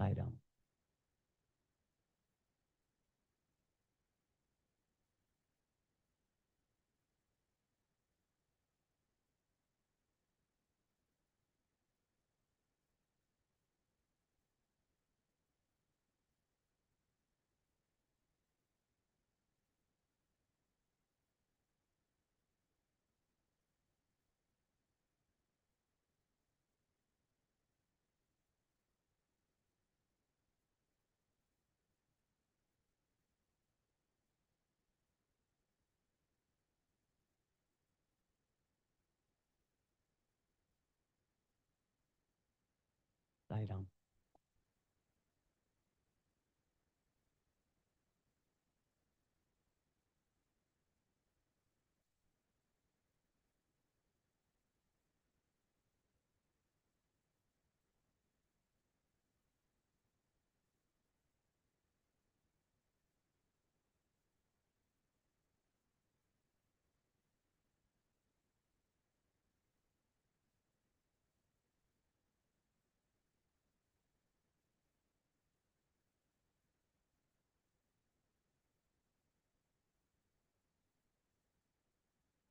Sai Ram. Sai Ram.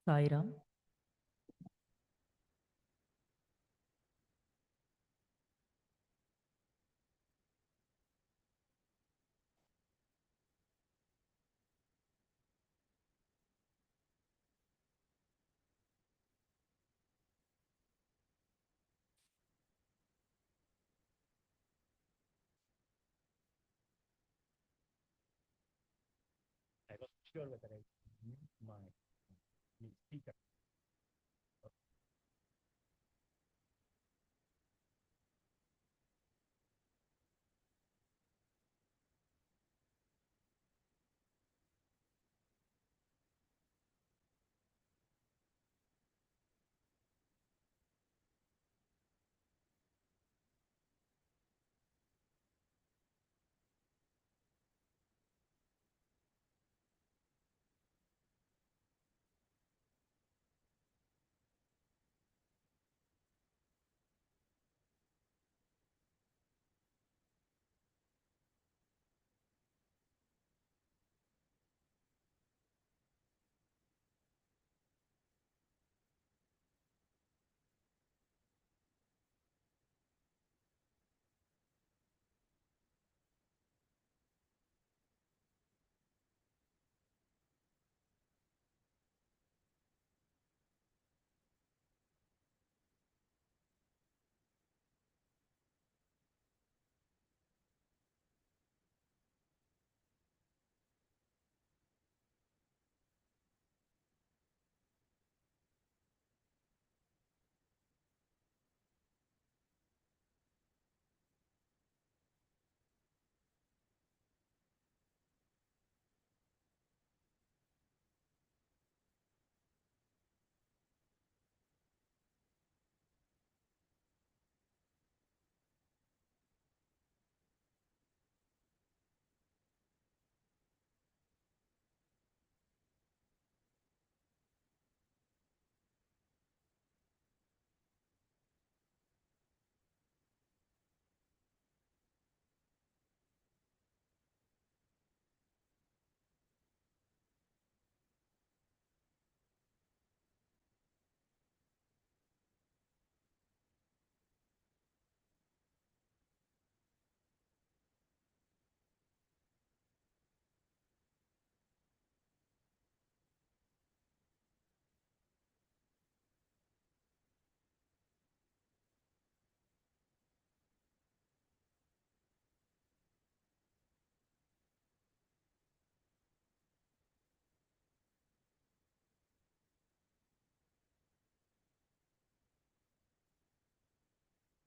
Sai Ram. I was sure whether I mute my speaker.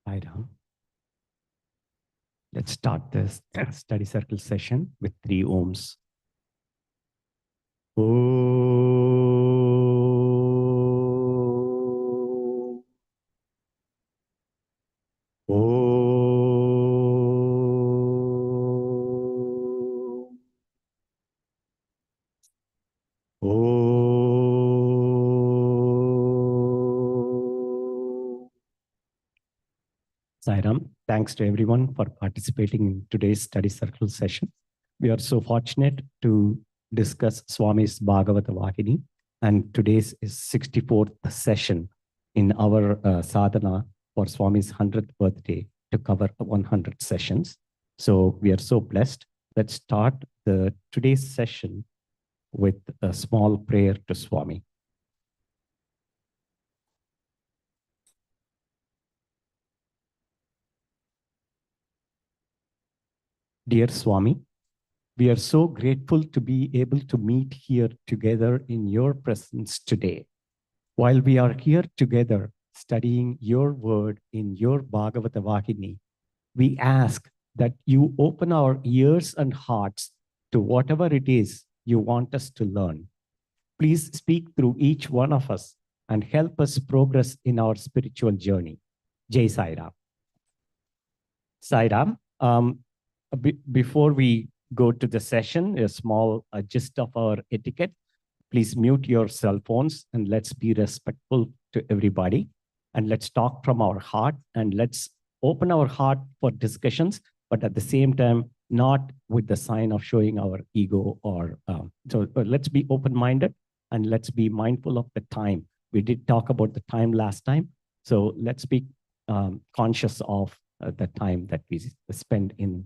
Sai Ram. Let's start this study circle session with 3 ohms. Om. Om. Om. Sai Ram, thanks to everyone for participating in today's study circle session. We are so fortunate to discuss Swami's Bhagavata Vahini, and today's is 64th session in our sadhana for Swami's 100th birthday to cover 100 sessions. So we are so blessed. Let's start today's session with a small prayer to Swami. Dear Swami, we are so grateful to be able to meet here together in your presence today. While we are here together studying your word in your Bhagavata Vahini, we ask that you open our ears and hearts to whatever it is you want us to learn. Please speak through each one of us and help us progress in our spiritual journey. Jai Sai Ram. Sai Ram, before we go to the session, a small gist of our etiquette. Please mute your cell phones and let's be respectful to everybody. And let's talk from our heart and let's open our heart for discussions, but at the same time, not with the sign of showing our ego or so let's be open-minded and let's be mindful of the time. We did talk about the time last time. So let's be conscious of the time that we spend in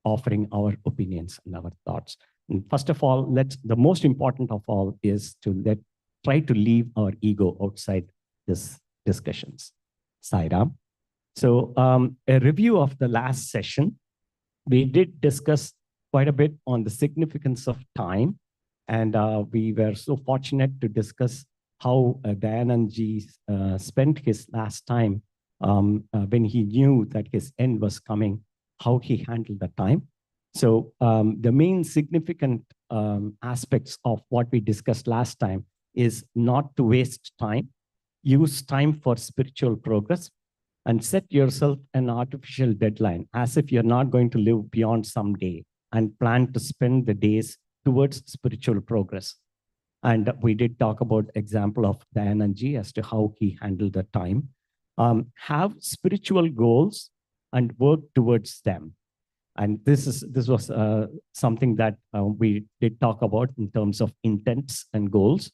offering our opinions and our thoughts. And first of all, the most important of all is to try to leave our ego outside this discussions. Sai Ram. So a review of the last session, we did discuss quite a bit on the significance of time. And we were so fortunate to discuss how Dayanandji spent his last time when he knew that his end was coming, how he handled the time. So the main significant aspects of what we discussed last time is not to waste time, use time for spiritual progress, and set yourself an artificial deadline as if you're not going to live beyond some day and plan to spend the days towards spiritual progress. And we did talk about example of Dayanandji as to how he handled the time. Have spiritual goals and work towards them. And this was something that we did talk about in terms of intents and goals,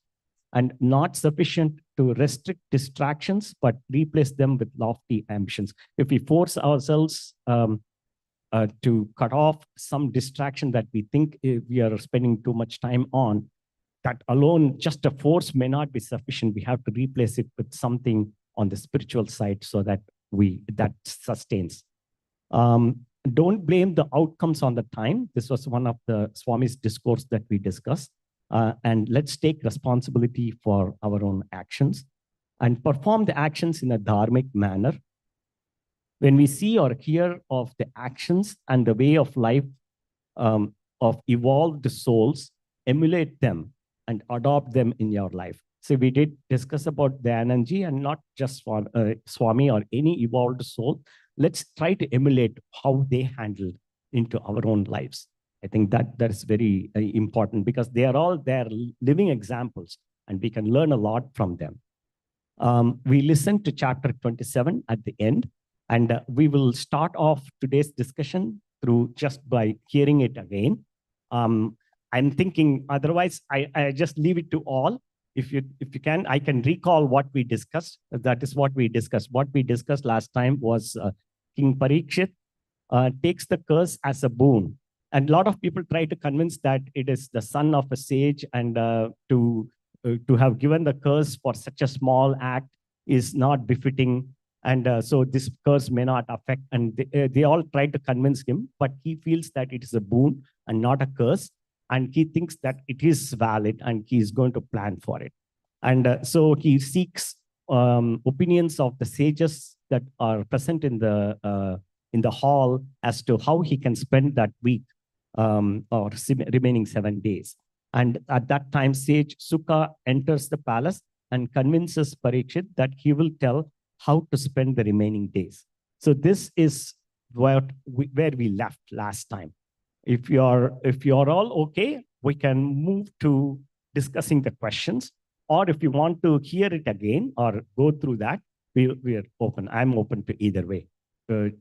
and not sufficient to restrict distractions, but replace them with lofty ambitions. If we force ourselves to cut off some distraction that we think we are spending too much time on, that alone, just a force may not be sufficient. We have to replace it with something on the spiritual side so that that sustains. Don't blame the outcomes on the time. This was one of the Swami's discourse that we discussed. And let's take responsibility for our own actions and perform the actions in a dharmic manner. When we see or hear of the actions and the way of life of evolved souls, emulate them and adopt them in your life. So we did discuss about Dayanandji and not just Swami or any evolved soul. Let's try to emulate how they handled into our own lives. I think that is very important because they are all their living examples and we can learn a lot from them. We listened to chapter 27 at the end, and we will start off today's discussion through just by hearing it again. I'm thinking otherwise I just leave it to all. If you can, I can recall what we discussed. That is what we discussed. What we discussed last time was King Parikshit takes the curse as a boon. And a lot of people try to convince that it is the son of a sage, and to have given the curse for such a small act is not befitting. And so this curse may not affect. And they all try to convince him, but he feels that it is a boon and not a curse. And he thinks that it is valid and he is going to plan for it. And so he seeks opinions of the sages that are present in the hall as to how he can spend that week or remaining 7 days. And at that time, sage Sukha enters the palace and convinces Parikshit that he will tell how to spend the remaining days. So this is where we left last time. If you're all okay, we can move to discussing the questions. Or if you want to hear it again or go through that, we are open. I'm open to either way.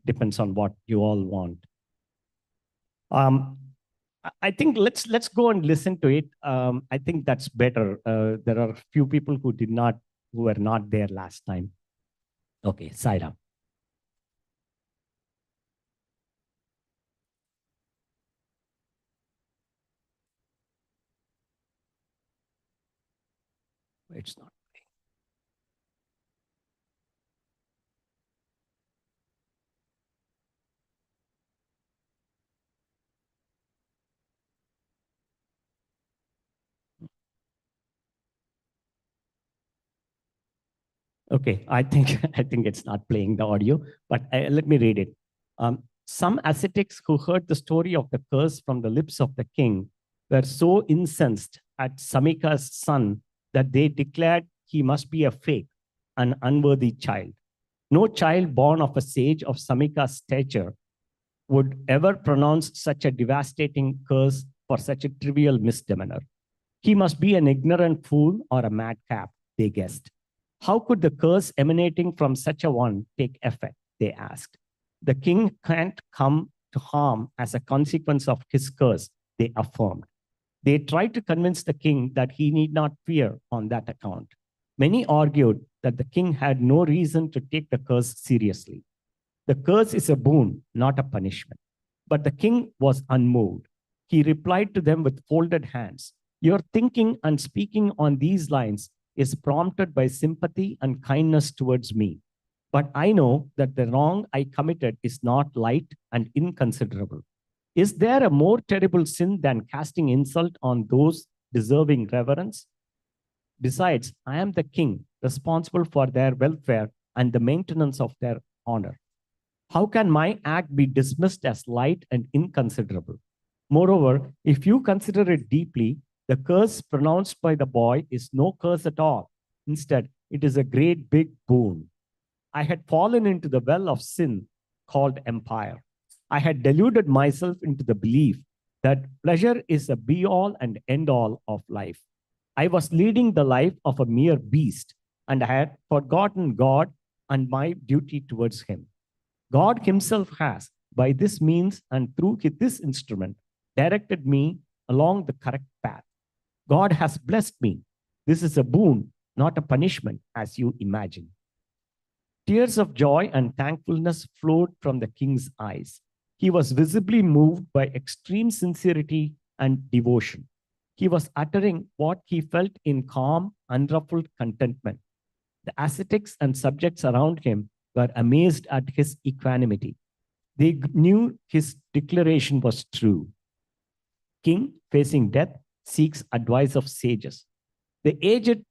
depends on what you all want. I think let's go and listen to it. I think that's better. There are few people who were not there last time. Okay, Saira. It's not. Okay, I think I think it's not playing the audio, but let me read it. Some ascetics who heard the story of the curse from the lips of the king were so incensed at Samika's son that they declared he must be a fake, an unworthy child. No child born of a sage of Samika's stature would ever pronounce such a devastating curse for such a trivial misdemeanor. He must be an ignorant fool or a madcap, they guessed. How could the curse emanating from such a one take effect? They asked. The king can't come to harm as a consequence of his curse, they affirmed. They tried to convince the king that he need not fear on that account. Many argued that the king had no reason to take the curse seriously. The curse is a boon, not a punishment. But the king was unmoved. He replied to them with folded hands. Your thinking and speaking on these lines is prompted by sympathy and kindness towards me. But I know that the wrong I committed is not light and inconsiderable. Is there a more terrible sin than casting insult on those deserving reverence? Besides, I am the king, responsible for their welfare and the maintenance of their honor. How can my act be dismissed as light and inconsiderable? Moreover, if you consider it deeply, the curse pronounced by the boy is no curse at all. Instead, it is a great big boon. I had fallen into the well of sin called empire. I had deluded myself into the belief that pleasure is a be all and end all of life. I was leading the life of a mere beast, and I had forgotten God and my duty towards him. God himself has, by this means and through this instrument, directed me along the correct path. God has blessed me. This is a boon, not a punishment, as you imagine. Tears of joy and thankfulness flowed from the king's eyes. He was visibly moved by extreme sincerity and devotion. He was uttering what he felt in calm, unruffled contentment. The ascetics and subjects around him were amazed at his equanimity. They knew his declaration was true. King, facing death, seeks advice of sages. The aged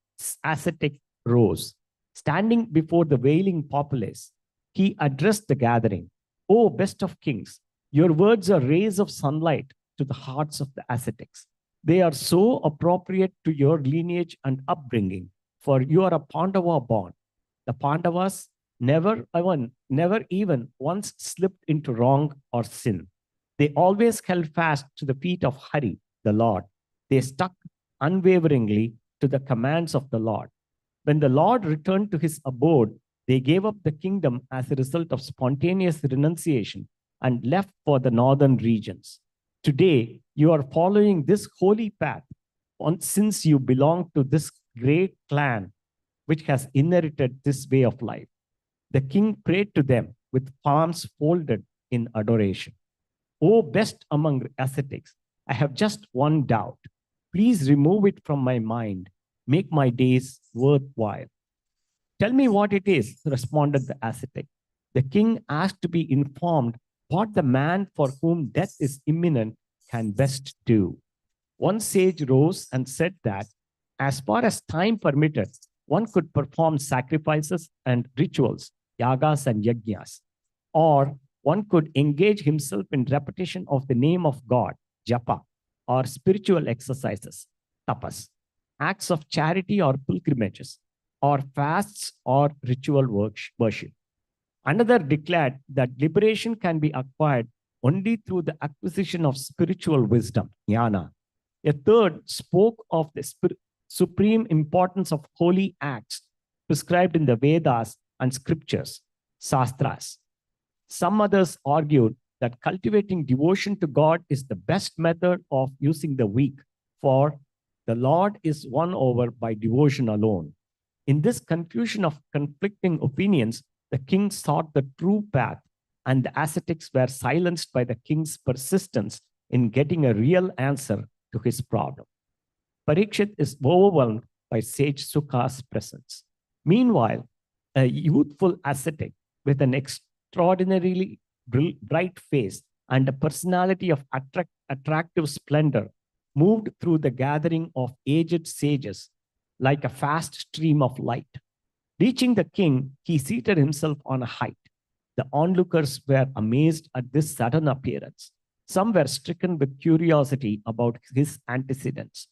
ascetic rose. Standing before the wailing populace, he addressed the gathering. O best of kings, your words are rays of sunlight to the hearts of the ascetics. They are so appropriate to your lineage and upbringing, for you are a Pandava born. The Pandavas never even once slipped into wrong or sin. They always held fast to the feet of Hari, the Lord. They stuck unwaveringly to the commands of the Lord. When the Lord returned to his abode, they gave up the kingdom as a result of spontaneous renunciation and left for the northern regions. Today, you are following this holy path since you belong to this great clan which has inherited this way of life. The king prayed to them with palms folded in adoration. O best among ascetics, I have just one doubt. Please remove it from my mind. Make my days worthwhile. Tell me what it is, responded the ascetic. The king asked to be informed what the man for whom death is imminent can best do. One sage rose and said that, as far as time permitted, one could perform sacrifices and rituals, yagas and yajnas, or one could engage himself in repetition of the name of God, japa, or spiritual exercises, tapas, acts of charity or pilgrimages, or fasts or ritual worship. Another declared that liberation can be acquired only through the acquisition of spiritual wisdom, jnana. A third spoke of the supreme importance of holy acts prescribed in the Vedas and scriptures, sastras. Some others argued that cultivating devotion to God is the best method of using the weak, for the Lord is won over by devotion alone. In this confusion of conflicting opinions, the king sought the true path, and the ascetics were silenced by the king's persistence in getting a real answer to his problem. Parikshit is overwhelmed by sage Sukha's presence. Meanwhile, a youthful ascetic with an extraordinarily bright face and a personality of attractive splendor moved through the gathering of aged sages like a fast stream of light. Reaching the king, he seated himself on a height. The onlookers were amazed at this sudden appearance. Some were stricken with curiosity about his antecedents.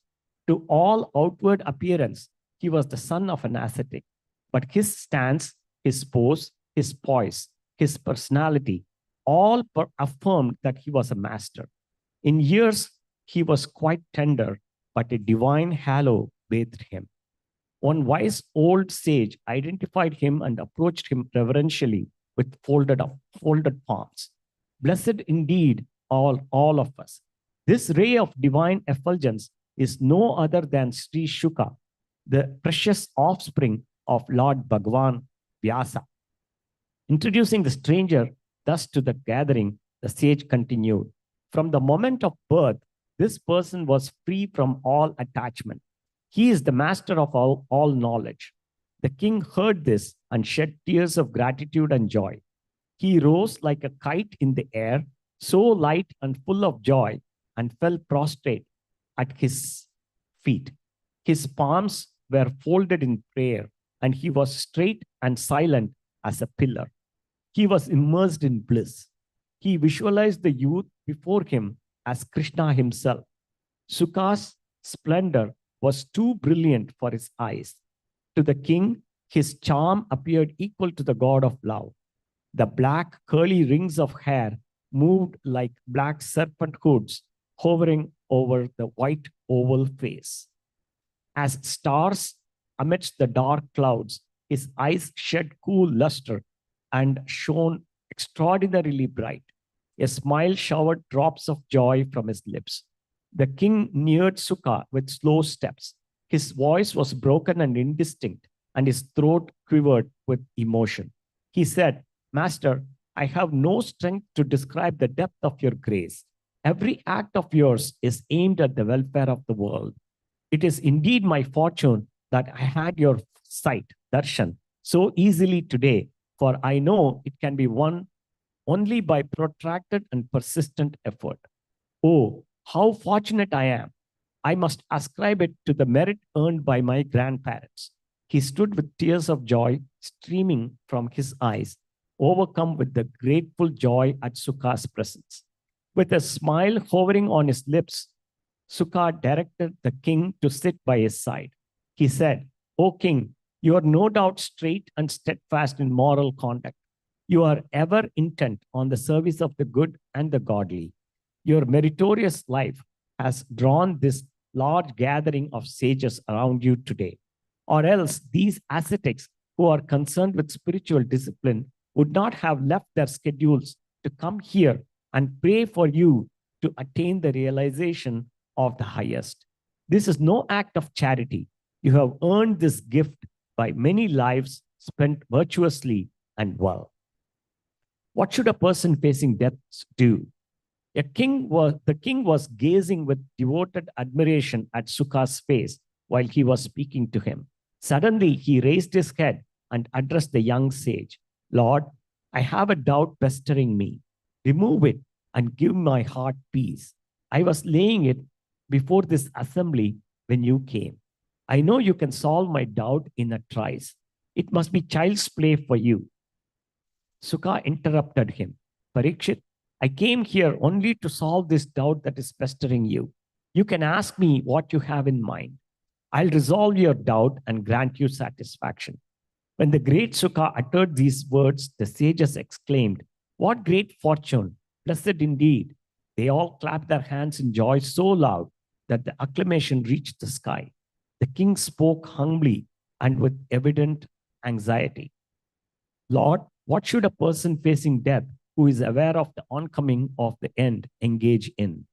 To all outward appearance, he was the son of an ascetic, but his stance, his pose, his poise, his personality, all affirmed that he was a master. In years, he was quite tender, but a divine halo bathed him. One wise old sage identified him and approached him reverentially with folded palms. Blessed indeed, all of us. This ray of divine effulgence is no other than Sri Shuka, the precious offspring of Lord Bhagavan Vyasa. Introducing the stranger thus to the gathering, the sage continued. From the moment of birth, this person was free from all attachment. He is the master of all knowledge. The king heard this and shed tears of gratitude and joy. He rose like a kite in the air, so light and full of joy, and fell prostrate at his feet. His palms were folded in prayer, and he was straight and silent as a pillar. He was immersed in bliss. He visualized the youth before him as Krishna himself. Sukha's splendor was too brilliant for his eyes. To the king, his charm appeared equal to the god of love. The black curly rings of hair moved like black serpent hoods hovering over the white oval face. As stars amidst the dark clouds, his eyes shed cool luster and shone extraordinarily bright. A smile showered drops of joy from his lips. The king neared Sukha with slow steps. His voice was broken and indistinct, and his throat quivered with emotion. He said, Master, I have no strength to describe the depth of your grace. Every act of yours is aimed at the welfare of the world. It is indeed my fortune that I had your sight, darshan, so easily today, for I know it can be won only by protracted and persistent effort. Oh, how fortunate I am. I must ascribe it to the merit earned by my grandparents. He stood with tears of joy streaming from his eyes, overcome with the grateful joy at Sukha's presence. With a smile hovering on his lips, Sukha directed the king to sit by his side. He said, O king, you are no doubt straight and steadfast in moral conduct. You are ever intent on the service of the good and the godly. Your meritorious life has drawn this large gathering of sages around you today. Or else these ascetics who are concerned with spiritual discipline would not have left their schedules to come here and pray for you to attain the realization of the highest. This is no act of charity. You have earned this gift by many lives spent virtuously and well. What should a person facing death do? The king was gazing with devoted admiration at Sukha's face while he was speaking to him. Suddenly, he raised his head and addressed the young sage. Lord, I have a doubt pestering me. Remove it and give my heart peace. I was laying it before this assembly when you came. I know you can solve my doubt in a trice. It must be child's play for you. Sukha interrupted him. Parikshit, I came here only to solve this doubt that is pestering you. You can ask me what you have in mind. I'll resolve your doubt and grant you satisfaction. When the great Sukha uttered these words, the sages exclaimed, What great fortune! Blessed indeed. They all clapped their hands in joy so loud that the acclamation reached the sky. The king spoke humbly and with evident anxiety. Lord, what should a person facing death who is aware of the oncoming of the end, engage in?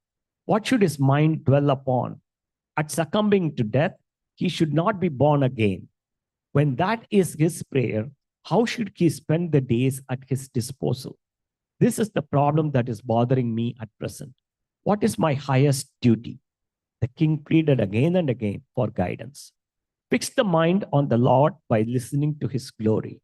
What should his mind dwell upon? At succumbing to death, he should not be born again. When that is his prayer, how should he spend the days at his disposal? This is the problem that is bothering me at present. What is my highest duty? The king pleaded again and again for guidance. Fix the mind on the Lord by listening to his glory.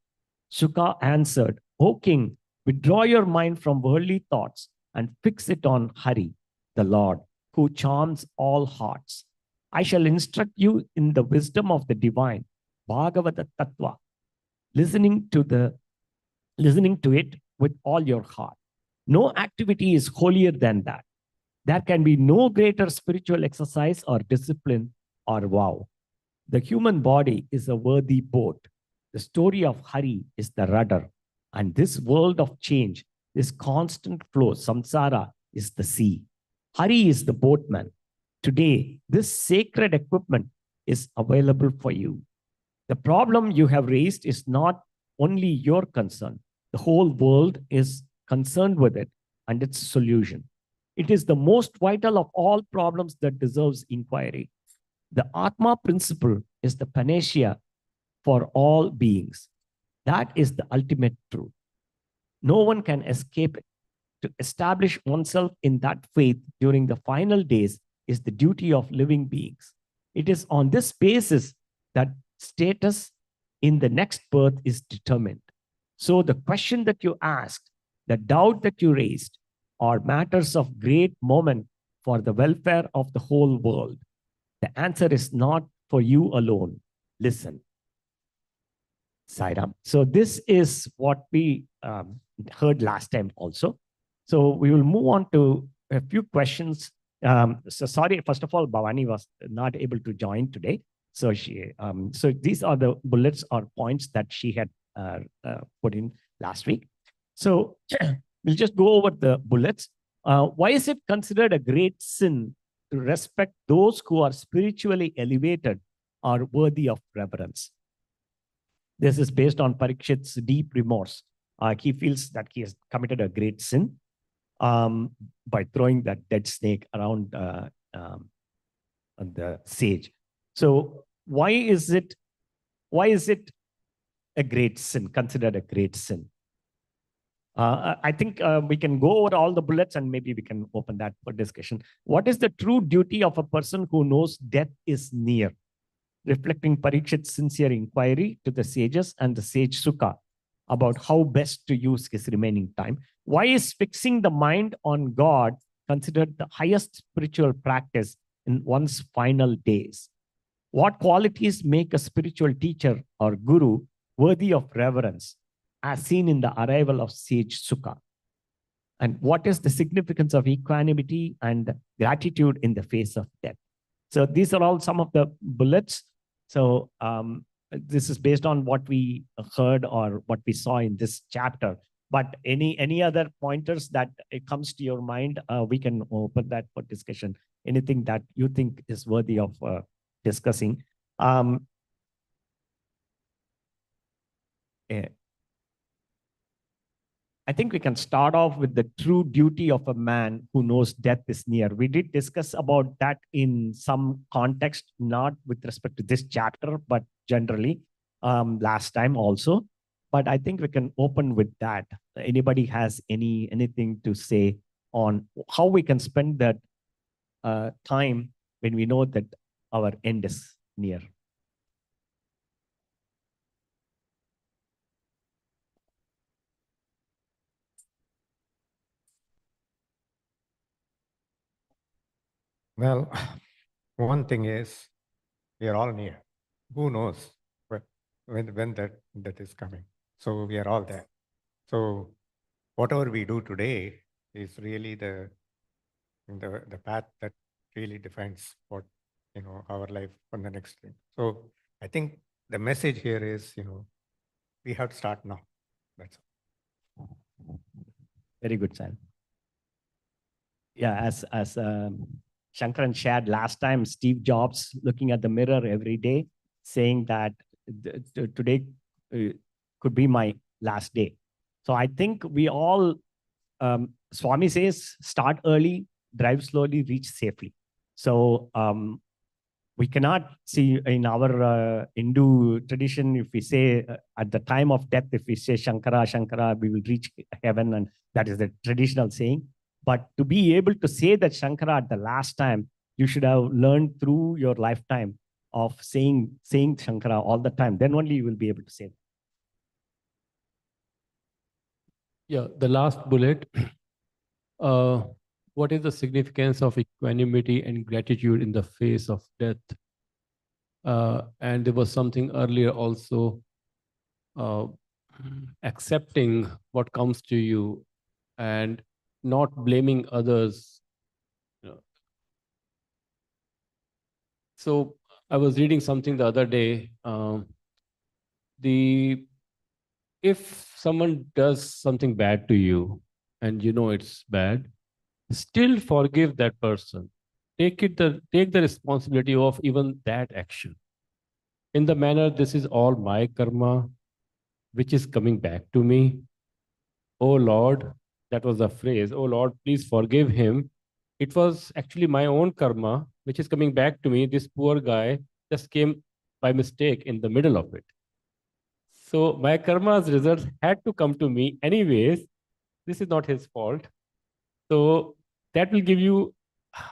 Sukha answered, O king, withdraw your mind from worldly thoughts and fix it on Hari, the Lord, who charms all hearts. I shall instruct you in the wisdom of the divine, Bhagavatha Tattva, listening to it with all your heart. No activity is holier than that. There can be no greater spiritual exercise or discipline or vow. The human body is a worthy boat. The story of Hari is the rudder. And this world of change, this constant flow, samsara, is the sea. Hari is the boatman. Today, this sacred equipment is available for you. The problem you have raised is not only your concern. The whole world is concerned with it and its solution. It is the most vital of all problems that deserves inquiry. The Atma principle is the panacea for all beings. That is the ultimate truth. No one can escape it. To establish oneself in that faith during the final days is the duty of living beings. It is on this basis that status in the next birth is determined. So the question that you asked, the doubt that you raised, are matters of great moment for the welfare of the whole world. The answer is not for you alone. Listen. Sairam. So this is what we heard last time also. So we will move on to a few questions. So sorry, first of all, Bhavani was not able to join today. So so these are the bullets or points that she had put in last week. So we'll just go over the bullets. Why is it considered a great sin to respect those who are spiritually elevated or worthy of reverence? This is based on Parikshit's deep remorse. He feels that he has committed a great sin by throwing that dead snake around the sage. So why is it a great sin, considered a great sin? I think we can go over all the bullets and maybe we can open that for discussion. What is the true duty of a person who knows death is near? Reflecting Parikshit's sincere inquiry to the sages and the sage Sukha about how best to use his remaining time. Why is fixing the mind on God considered the highest spiritual practice in one's final days? What qualities make a spiritual teacher or guru worthy of reverence, as seen in the arrival of sage Sukha? And what is the significance of equanimity and gratitude in the face of death? So these are all some of the bullets. So this is based on what we heard or what we saw in this chapter. But any other pointers that it comes to your mind, we can open that for discussion. Anything that you think is worthy of discussing. I think we can start off with the true duty of a man who knows death is near. We did discuss about that in some context, not with respect to this chapter, but generally last time also. But I think we can open with that. Anybody has anything to say on how we can spend that time when we know that our end is near? Well, one thing is we are all near. Who knows when that is coming? So we are all there. So whatever we do today is really the path that really defines what our life on the next thing. So I think the message here is we have to start now. That's all. Very good, Sam. Yeah, as Shankaran shared last time, Steve Jobs looking at the mirror every day, saying that today could be my last day. So I think we all Swami says, start early, drive slowly, reach safely. So we cannot see in our Hindu tradition, if we say at the time of death, if we say Shankara, Shankara, we will reach heaven. And that is the traditional saying. But to be able to say that Shankara at the last time, you should have learned through your lifetime of saying Shankara all the time. Then only you will be able to say that. Yeah, the last bullet. What is the significance of equanimity and gratitude in the face of death? And there was something earlier also, accepting what comes to you and not blaming others. So I was reading something the other day. If someone does something bad to you and you know it's bad, still forgive that person. Take the responsibility of even that action. In the manner, this is all my karma, which is coming back to me. Oh Lord, that was the phrase. Oh Lord, please forgive him. It was actually my own karma, which is coming back to me. This poor guy just came by mistake in the middle of it. So my karma's results had to come to me anyways. This is not his fault. So that will give you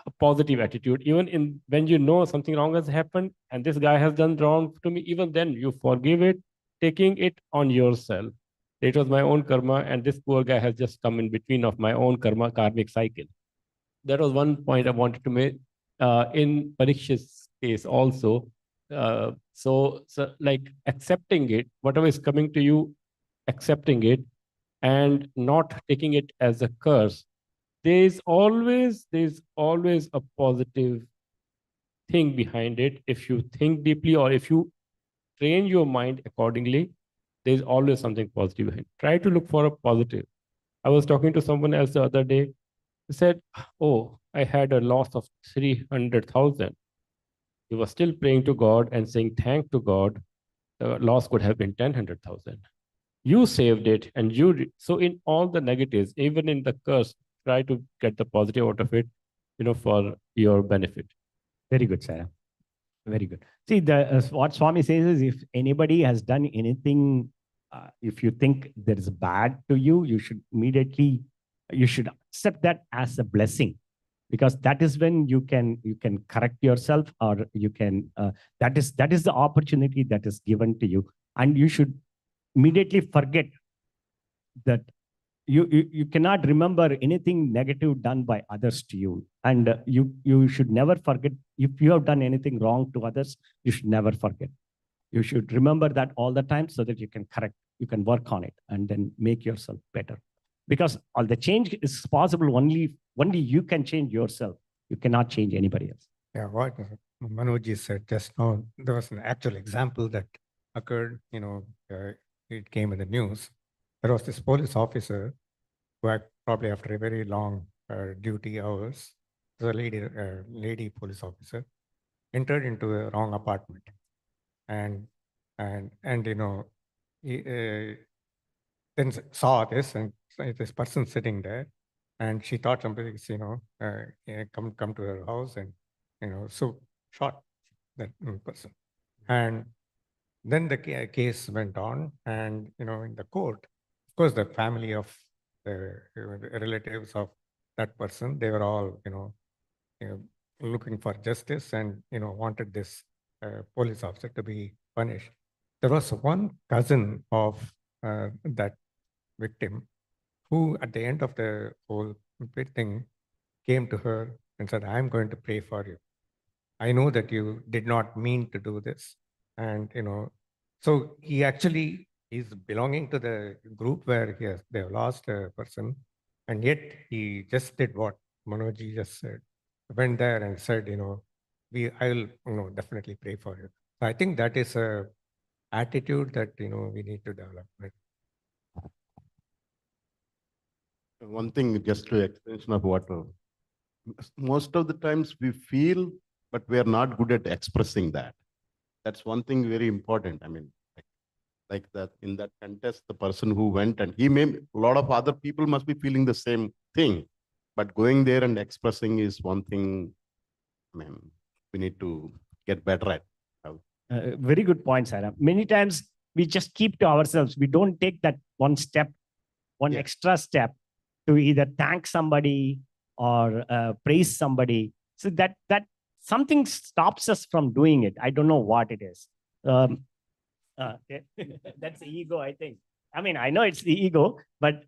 a positive attitude. Even in when you know something wrong has happened and this guy has done wrong to me, even then you forgive it, taking it on yourself. It was my own karma, and this poor guy has just come in between of my own karmic cycle. That was one point I wanted to make. In Parikshit's case also, so like accepting it, whatever is coming to you, accepting it, and not taking it as a curse. There's always a positive thing behind it. If you think deeply or if you train your mind accordingly, there's always something positive behind. Try to look for a positive. I was talking to someone else the other day. He said, oh, I had a loss of 300,000. He was still praying to God and saying thank to God. The loss could have been 10,000. You saved it, and so in all the negatives, even in the curse, try to get the positive out of it, for your benefit. Very good, Sarah. Very good. See, what Swami says is, if anybody has done anything, if you think there is bad to you, you should accept that as a blessing, because that is when you can correct yourself, or you can that is the opportunity that is given to you, and you should immediately forget that you cannot remember anything negative done by others to you, and you should never forget. If you have done anything wrong to others, you should never forget. You should remember that all the time, so that you can work on it and then make yourself better, because all the change is possible only you can change yourself. You cannot change anybody else. Yeah, what Manoj said just now, there was an actual example that occurred. It came in the news. There was this police officer who had probably after a very long duty hours, the lady police officer, entered into a wrong apartment, and he, then saw this, and this person sitting there, and she thought somebody is come to her house, and so shot that person. And then the case went on, and in the court, of course, the family of the relatives of that person, they were all looking for justice, and wanted this police officer to be punished. There was one cousin of that victim who, at the end of the whole thing, came to her and said, I'm going to pray for you. I know that you did not mean to do this. And, so he actually is belonging to the group where they have lost a person. And yet he just did what Manoj just said. Went there and said, I will definitely pray for you. So I think that is a attitude that, we need to develop. Right? One thing, just to extension of what most of the times we feel, but we are not good at expressing that. That's one thing very important. I mean, like that in that contest, the person who went, and he may, a lot of other people must be feeling the same thing, but going there and expressing is one thing. I mean, we need to get better at. Very good point, Sarah. Many times we just keep to ourselves. We don't take that one step, one extra step to either thank somebody or praise somebody. So that something stops us from doing it. I don't know what it is. That's the ego, I think. I mean, I know it's the ego, but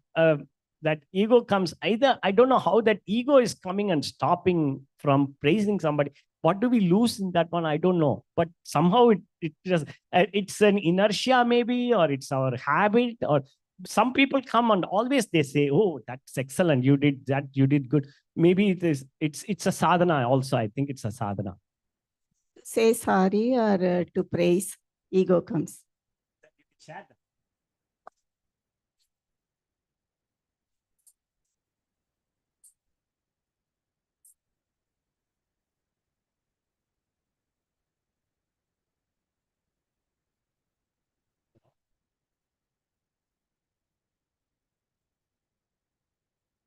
that ego comes either, I don't know how that ego is coming and stopping from praising somebody. What do we lose in that one? I don't know. But somehow it just, it's an inertia maybe, or it's our habit, or some people come and always they say, oh, that's excellent. You did that. You did good. Maybe it's a sadhana also. I think it's a sadhana. Say sorry or to praise, ego comes.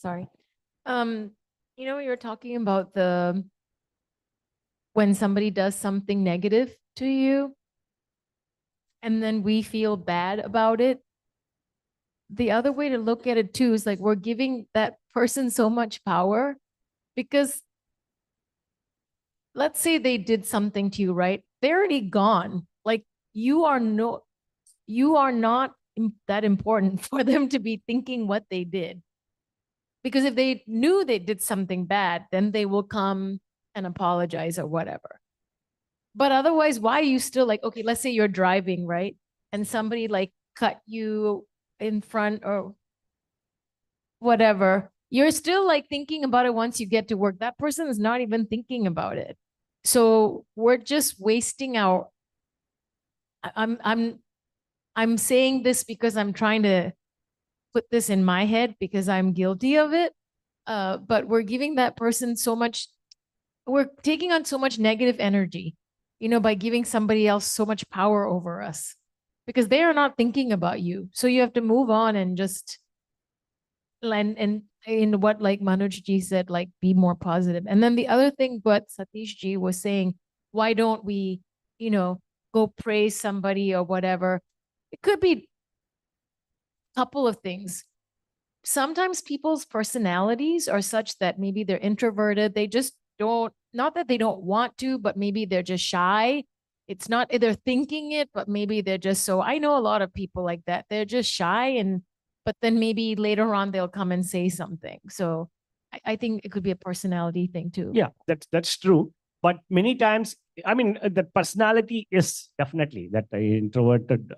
Sorry. You know, you're talking about when somebody does something negative to you and then we feel bad about it. The other way to look at it too is like we're giving that person so much power, because let's say they did something to you, right? They're already gone. Like you are not that important for them to be thinking what they did. Because if they knew they did something bad, then they will come and apologize or whatever. But otherwise, why are you still like, okay, let's say you're driving, right? And somebody like cut you in front or whatever. You're still like thinking about it once you get to work. That person is not even thinking about it. So we're just wasting our, I'm saying this because I'm trying to put this in my head because I'm guilty of it. But we're giving that person so much, we're taking on so much negative energy, you know, by giving somebody else so much power over us because they are not thinking about you. So you have to move on and just, and in what like Manoj ji said, like be more positive. And then the other thing, what Satish ji was saying, why don't we, you know, go praise somebody or whatever? It could be a couple of things. Sometimes people's personalities are such that maybe they're introverted. They just don't, not that they don't want to, but maybe they're just shy. It's not they're thinking it, but maybe they're just so, I know a lot of people like that. They're just shy but then maybe later on they'll come and say something. So I think it could be a personality thing too. Yeah, that's true. But many times, I mean, the personality is definitely that introverted,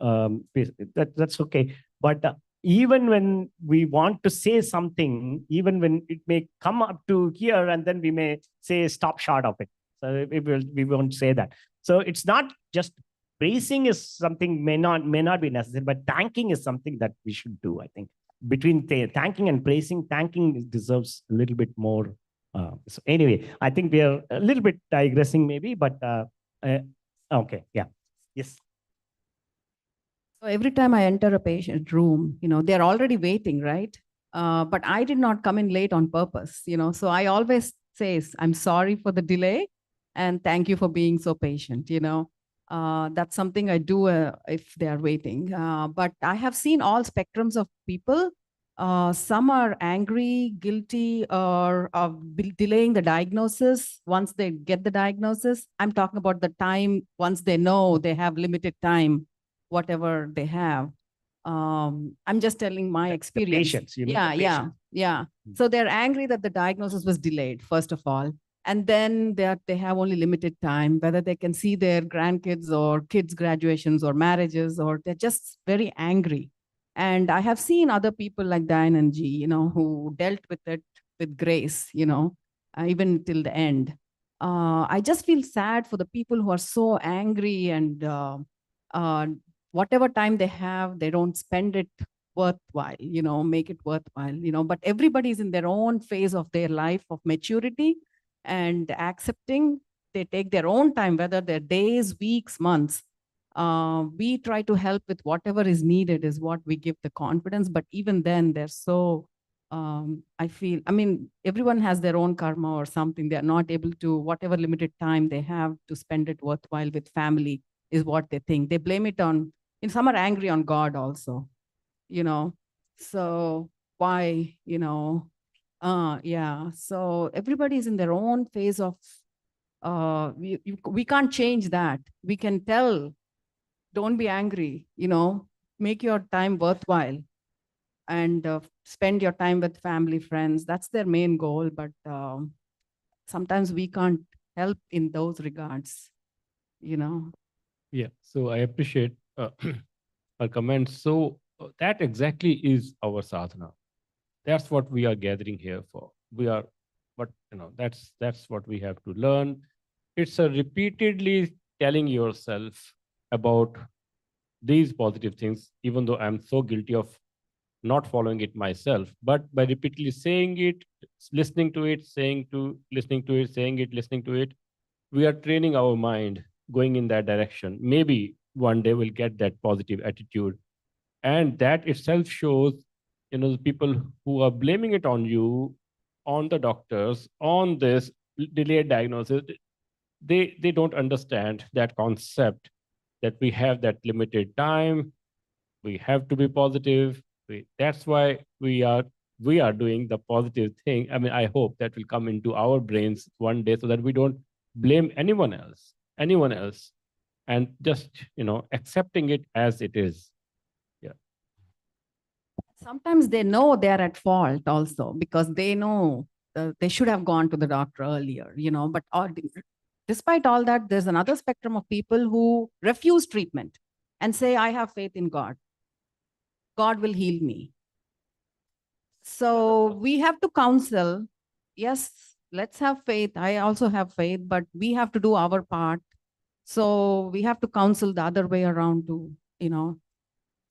that's okay. But even when we want to say something, even when it may come up to here, and then we may say, stop short of it. So we won't say that. So it's not just praising is something may not be necessary, but thanking is something that we should do, I think. Between thanking and praising, thanking deserves a little bit more. So anyway, I think we are a little bit digressing maybe, but okay, yeah. Yes. So every time I enter a patient room, you know, they're already waiting, right? But I did not come in late on purpose, you know. So I always say, I'm sorry for the delay and thank you for being so patient, you know. That's something I do if they are waiting. But I have seen all spectrums of people. Some are angry, guilty, or delaying the diagnosis once they get the diagnosis. I'm talking about the time once they know they have limited time, whatever they have. I'm just telling my experience. Patience, Yeah. So they're angry that the diagnosis was delayed, first of all. And then they have only limited time, whether they can see their grandkids or kids' graduations or marriages, or they're just very angry. And I have seen other people like Diane and G, you know, who dealt with it with grace, you know, even till the end. I just feel sad for the people who are so angry and whatever time they have, they don't spend it worthwhile, you know, make it worthwhile, you know, but everybody's in their own phase of their life of maturity and accepting. They take their own time, whether they're days, weeks, months. We try to help with whatever is needed is what we give the confidence. But even then, they're so, I mean, everyone has their own karma or something. They're not able to, whatever limited time they have to spend it worthwhile with family is what they think. They blame it on, and some are angry on God also, you know. So why, you know, yeah. So everybody's in their own phase of, we can't change that. We can tell, don't be angry, you know, make your time worthwhile and spend your time with family, friends. That's their main goal. But sometimes we can't help in those regards, you know. Yeah. So I appreciate her comments. So that exactly is our sadhana. That's what we are gathering here for. We are, but you know, that's what we have to learn. It's a repeatedly telling yourself about these positive things, even though I'm so guilty of not following it myself. But by repeatedly saying it, listening to it, listening to it, saying it, listening to it, we are training our mind going in that direction. Maybe one day we'll get that positive attitude. And that itself shows, you know, the people who are blaming it on you, on the doctors, on this delayed diagnosis, they don't understand that concept that we have that limited time, we have to be positive. That's why we are doing the positive thing. I mean, I hope that will come into our brains one day so that we don't blame anyone else, and just, you know, accepting it as it is. Yeah. Sometimes they know they're at fault also because they know they should have gone to the doctor earlier, you know. But despite all that, there's another spectrum of people who refuse treatment and say, I have faith in God. God will heal me. So we have to counsel. Yes, let's have faith. I also have faith, but we have to do our part. So we have to counsel the other way around too, you know.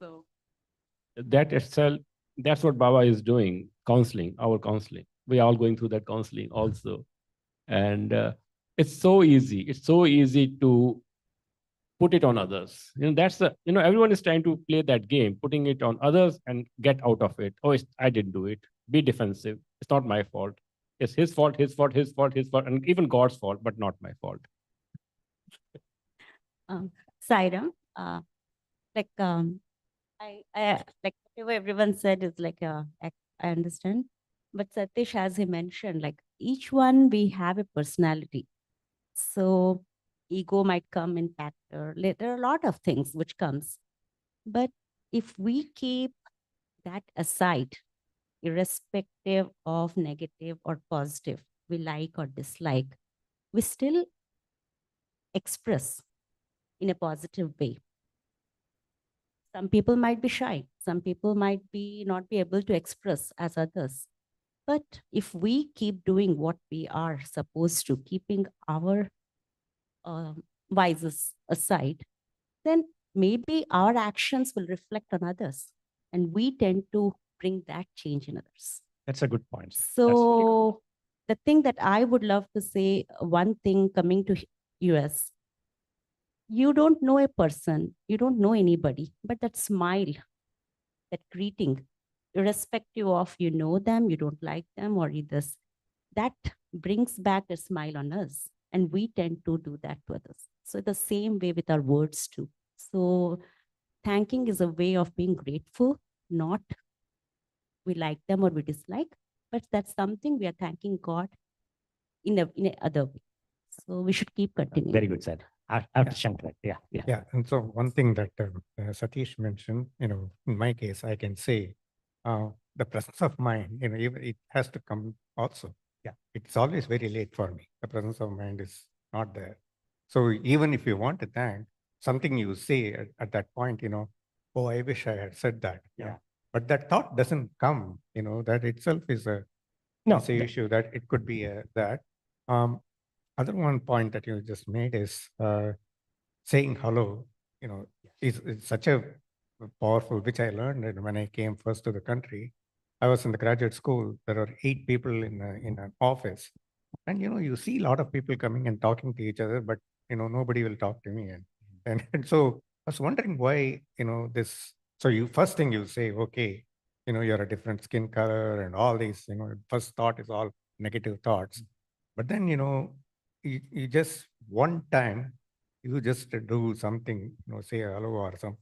So That itself, that's what Baba is doing, counseling, our counseling. We are all going through that counseling also. And it's so easy. It's so easy to put it on others. You know, that's the, you know, everyone is trying to play that game, putting it on others and get out of it. Oh, I didn't do it. Be defensive. It's not my fault. It's his fault, his fault, his fault, his fault, and even God's fault, but not my fault. Saira, I like whatever everyone said is like I understand, but Satish, as he mentioned, like each one we have a personality, so ego might come in factor. There are a lot of things which comes, but if we keep that aside, irrespective of negative or positive, we like or dislike, we still express in a positive way. Some people might be shy. Some people might be not be able to express as others. But if we keep doing what we are supposed to, keeping our vices aside, then maybe our actions will reflect on others. And we tend to bring that change in others. That's a good point. So the thing that I would love to say, one thing coming to US, you don't know a person, you don't know anybody, but that smile, that greeting, irrespective of you know them, you don't like them, or either, that brings back a smile on us. And we tend to do that to others. So the same way with our words too. So thanking is a way of being grateful, not we like them or we dislike, but that's something we are thanking God in a other way. So we should keep continuing. Very good said. After Shankar. Yeah. Yeah. And so one thing that Satish mentioned, you know, in my case, I can say the presence of mind, you know, even it has to come also. Yeah. It's always very late for me. The presence of mind is not there. So even if you want to thank, something you say at that point, you know, oh, I wish I had said that. Yeah. But that thought doesn't come, you know, that itself is a issue that it could be that. Other one point that you just made is saying hello, you know, is such a powerful, which I learned when I came first to the country. I was in the graduate school. There are 8 people in an office. And, you know, you see a lot of people coming and talking to each other, but, you know, nobody will talk to me. And so I was wondering why, this. So you first thing you say, okay, you're a different skin color and all these, first thought is all negative thoughts. But then, you just one time, you just do something, say hello or some,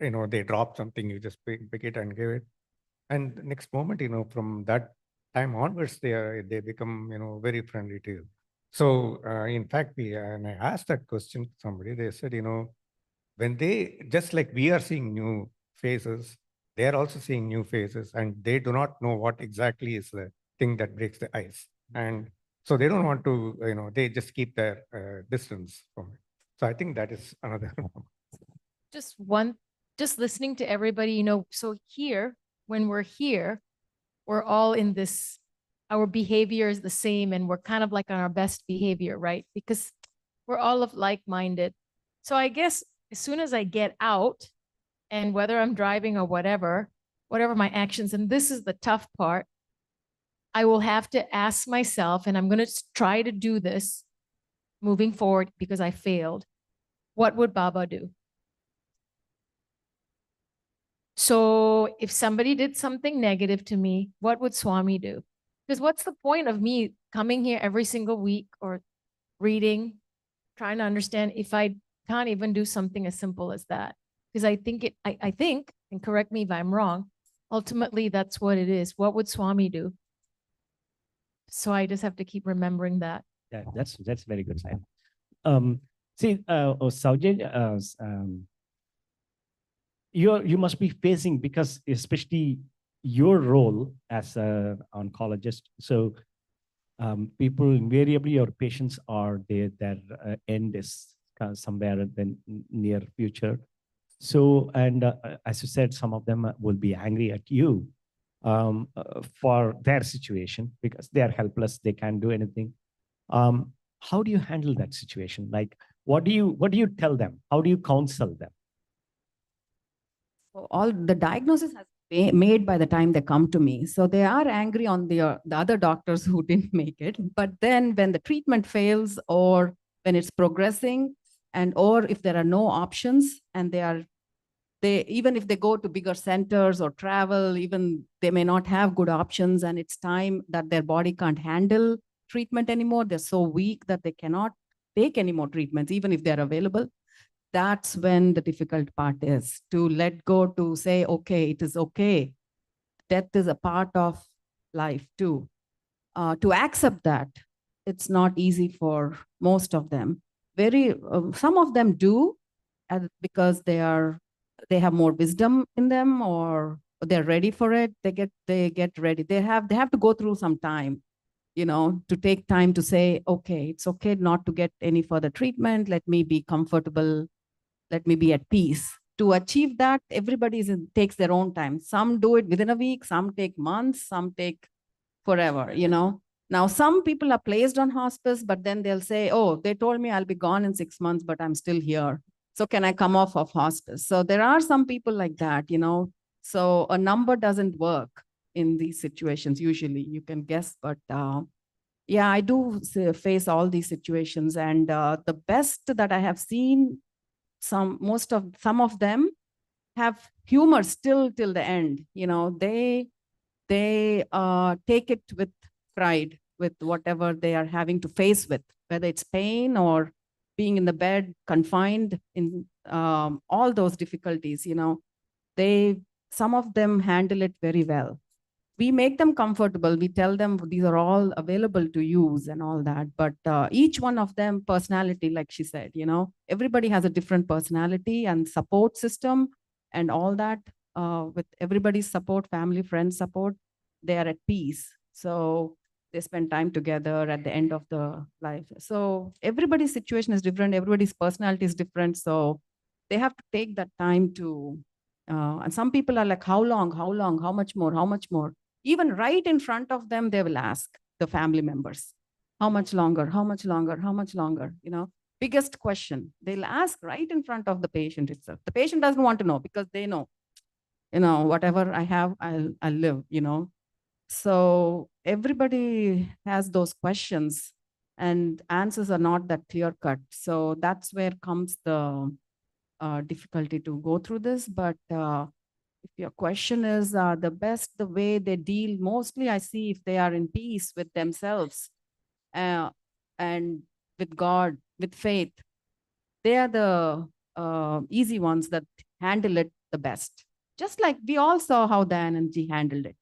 they drop something, you just pick it and give it. And the next moment, from that time onwards, they become, very friendly to you. So, in fact, and I asked that question to somebody, they said, when they, just like we are seeing new faces, they are also seeing new faces, and they do not know what exactly is the thing that breaks the ice. And so they don't want to, they just keep their distance from it. So I think that is another. Just listening to everybody, so here, when we're here, we're all in this, our behavior is the same, and we're kind of like on our best behavior, right? Because we're all of like-minded. So I guess as soon as I get out, and whether I'm driving or whatever my actions, and this is the tough part, I will have to ask myself, and I'm going to try to do this moving forward because I failed. What would Baba do? So if somebody did something negative to me, what would Swami do? Because what's the point of me coming here every single week or reading, trying to understand if I can't even do something as simple as that? Because I think, and correct me if I'm wrong, ultimately that's what it is. What would Swami do? So I just have to keep remembering that. Yeah, that's very good, Sai. Saujay, you must be facing, because especially your role as an oncologist. So people invariably, your patients are there, their end is somewhere in the near future. So, and as you said, some of them will be angry at you for their situation because they are helpless, they can't do anything. How do you handle that situation? Like, what do you tell them? How do you counsel them? All the diagnosis has been made by the time they come to me. So they are angry on the other doctors who didn't make it. But then when the treatment fails, or when it's progressing, and or if there are no options, and even if they go to bigger centers or travel, even they may not have good options, and it's time that their body can't handle treatment anymore. They're so weak that they cannot take any more treatments, even if they're available. That's when the difficult part is, to let go, to say, okay, it is okay. Death is a part of life too. To accept that, it's not easy for most of them. Some of them do, because they have more wisdom in them, or they're ready for it. They get ready. They have to go through some time, to take time to say, okay, it's okay not to get any further treatment. Let me be comfortable. Let me be at peace. To achieve that, everybody takes their own time. Some do it within a week, some take months, some take forever, Now, some people are placed on hospice, but then they'll say, oh, they told me I'll be gone in 6 months, but I'm still here. So can I come off of hospice? So there are some people like that, So a number doesn't work in these situations. Usually you can guess, but yeah, I do face all these situations. And the best that I have seen, some of them have humor still till the end. They take it with pride, with whatever they are having to face with, whether it's pain or being in the bed, confined in all those difficulties. Some of them handle it very well. We make them comfortable. We tell them these are all available to use and all that. But each one of them, personality, like she said, everybody has a different personality and support system and all that. With everybody's support, family, friends support, they are at peace. So they spend time together at the end of the life. So everybody's situation is different. Everybody's personality is different. So they have to take that time to, and some people are like, how long, how much more? Even right in front of them, they will ask the family members, how much longer? Biggest question. They'll ask right in front of the patient itself. The patient doesn't want to know, because they know, whatever I have, I'll live, So everybody has those questions, and answers are not that clear cut. So that's where comes the difficulty to go through this. But if your question is the way they deal, mostly I see if they are in peace with themselves and with God, with faith, they are the easy ones that handle it the best. Just like we all saw how Dayanandji handled it.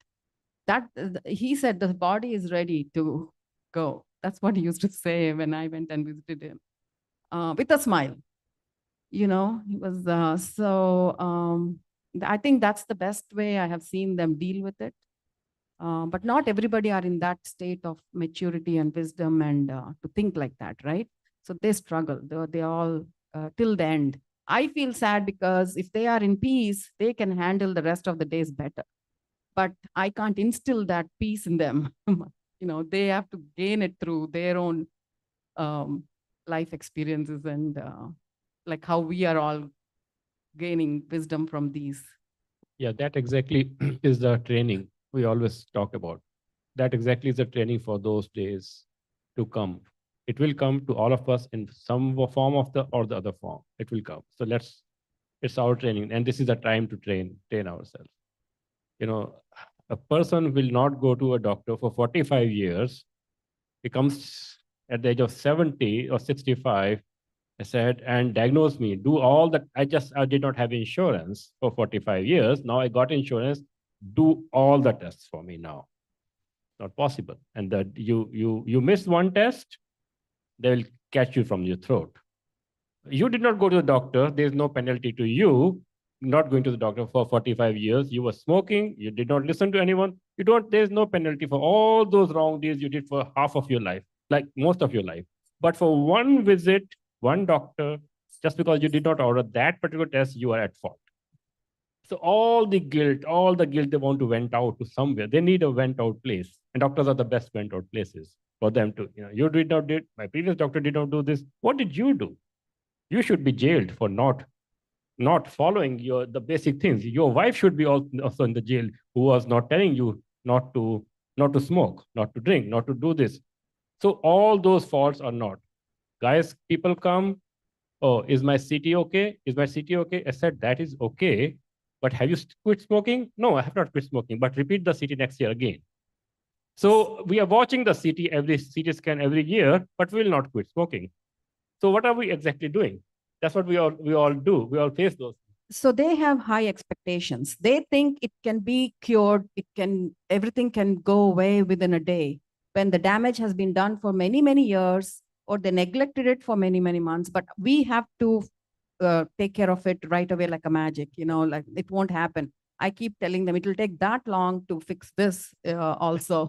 That he said the body is ready to go. That's what he used to say when I went and visited him, with a smile. You know, he was I think that's the best way I have seen them deal with it. But not everybody are in that state of maturity and wisdom and to think like that, right? So they struggle. They all till the end. I feel sad because if they are in peace, they can handle the rest of the days better. But I can't instill that peace in them. They have to gain it through their own life experiences and like how we are all gaining wisdom from these. Yeah, that exactly is the training we always talk about. That exactly is the training for those days to come. It will come to all of us in some form or the other form. It will come. So it's our training. And this is the time to train ourselves. A person will not go to a doctor for 45 years. He comes at the age of 70 or 65, I said, and diagnose me. Do all that. I did not have insurance for 45 years. Now I got insurance. Do all the tests for me now. Not possible. And that you miss one test, they will catch you from your throat. You did not go to the doctor. There's no penalty to you not going to the doctor for 45 years. You were smoking. You did not listen to anyone. There's no penalty for all those wrong deeds you did for half of your life, like most of your life. But for one visit, one doctor, just because you did not order that particular test, you are at fault. So all the guilt they want to vent out to somewhere. They need a vent out place. And doctors are the best vent out places for them to, you did not do, my previous doctor did not do this. What did you do? You should be jailed for not following the basic things. Your wife should be also in the jail, who was not telling you not to smoke, not to drink, not to do this. So all those faults are not. Guys, people come, oh, is my CT okay? Is my CT okay? I said, that is okay. But have you quit smoking? No, I have not quit smoking, but repeat the CT next year again. So we are watching the CT scan every year, but we will not quit smoking. So what are we exactly doing? That's what we all do. We all face those. So they have high expectations. They think it can be cured. Everything can go away within a day when the damage has been done for many, many years, or they neglected it for many, many months. But we have to take care of it right away like a magic, like it won't happen. I keep telling them it will take that long to fix this also.